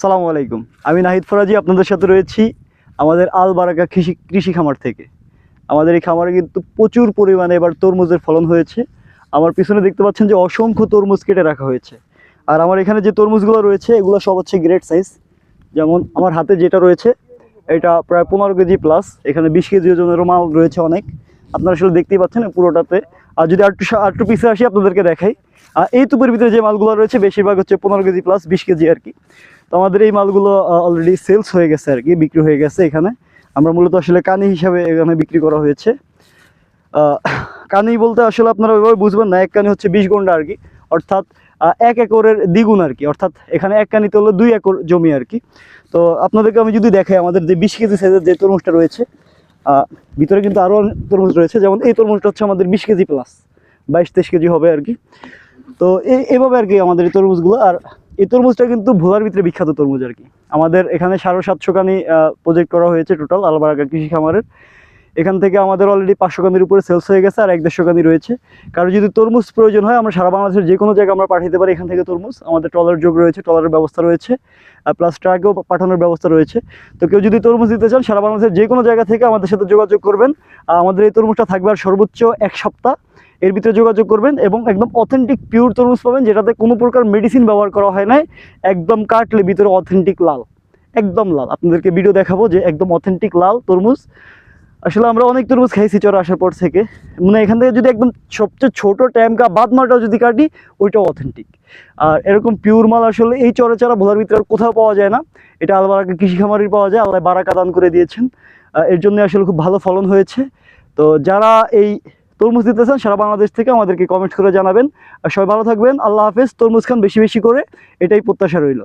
সালামু আলাইকুম। আমি নাহিদ ফরাজি আপনাদের সাথে রয়েছি আমাদের আল বারাকা কৃষি খামার থেকে। আমাদের এই খামারে কিন্তু প্রচুর পরিমাণে এবার তরমুজের ফলন হয়েছে। আমার পিছনে দেখতে পাচ্ছেন যে অসংখ্য তরমুজ কেটে রাখা হয়েছে। আর আমার এখানে যে তরমুজগুলো রয়েছে এগুলো সব হচ্ছে গ্রেট সাইজ। যেমন আমার হাতে যেটা রয়েছে এটা প্রায় 15 কেজি প্লাস, এখানে 20 কেজি ওজনেরও মাল রয়েছে অনেক। আপনারা আসলে দেখতেই পাচ্ছেন পুরোটাতে। আর যদি আরেকটু পিছে আসি আপনাদেরকে দেখাই, এই তুপের ভিতরে যে মালগুলো রয়েছে বেশিরভাগ হচ্ছে 15 কেজি প্লাস 20 কেজি আর কি। তো আমাদের এই মালগুলো অলরেডি সেলস হয়ে গেছে আর কি, বিক্রি হয়ে গেছে। এখানে আমরা মূলত আসলে কানি হিসাবে এখানে বিক্রি করা হয়েছে। কানি বলতে আসলে আপনারা ওইভাবে বুঝবেন না, এক কানি হচ্ছে 20 গন্ডা আর কি, অর্থাৎ 1 একরের দ্বিগুণ আর কি। অর্থাৎ এখানে এক কানিতে হলো 2 একর জমি আর কি। তো আপনাদেরকে আমি যদি দেখাই আমাদের যে 20 কেজি সাইজের যে তরমুজটা রয়েছে, ভিতরে কিন্তু আরও তরমুজ রয়েছে। যেমন এই তরমুজটা হচ্ছে আমাদের 20 কেজি প্লাস, 22-23 কেজি হবে আর কি। তো এইভাবে আর কি আমাদের এই তরমুজগুলো। আর এই তরমুজটা কিন্তু ভোলার ভিতরে বিখ্যাত তরমুজ আর কি। আমাদের এখানে 750 কানি প্রজেক্ট করা হয়েছে টোটাল আল বারাকা কৃষি খামারের। এখান থেকে আমাদের অলরেডি 500 কানির উপরে সেলস হয়ে গেছে, আর 150 কানি রয়েছে। কারো যদি তরমুজ প্রয়োজন হয় আমরা সারা বাংলাদেশের যে কোনো জায়গায় আমরা পাঠাতে পারি এখান থেকে তরমুজ। আমাদের ট্রলার যোগ রয়েছে, ট্রলারের ব্যবস্থা রয়েছে, প্লাস ট্রাকেও পাঠানোর ব্যবস্থা রয়েছে। তো কেউ যদি তরমুজ দিতে চান সারা বাংলাদেশের যে কোনো জায়গা থেকে আমাদের সাথে যোগাযোগ করবেন। আমাদের এই তরমুজটা থাকবে আর সর্বোচ্চ 1 সপ্তাহ, এর ভিতরে যোগাযোগ করবেন এবং একদম অথেন্টিক পিওর তরমুজ পাবেন, যেটাতে কোনো প্রকার মেডিসিন ব্যবহার করা হয় নাই। একদম কাটলে ভিতরে অথেন্টিক লাল, একদম লাল। আপনাদেরকে ভিডিও দেখাবো যে একদম অথেন্টিক লাল তরমুজ। আসলে আমরা অনেক তরমুজ খাইছি চড়া আসার পর থেকে, মানে এখান থেকে যদি একদম সবচেয়ে ছোটো ট্যামকা বাদমাটাও যদি কাটি ওইটাও অথেন্টিক। আর এরকম পিওর মাল আসলে এই চড়া ভোলার ভিতরে আর কোথাও পাওয়া যায় না। এটা আল বারাকা কৃষি খামারই পাওয়া যায়, আল্লাহ বারাকা দান করে দিয়েছেন। এর জন্য আসলে খুব ভালো ফলন হয়েছে। তো যারা এই তরমুজ দিতে চান সারা বাংলাদেশ থেকে আমাদেরকে কমেন্ট করে জানাবেন। আর সবাই ভালো থাকবেন, আল্লাহ হাফেজ। তরমুজ খান বেশি বেশি করে, এটাই প্রত্যাশা রইল।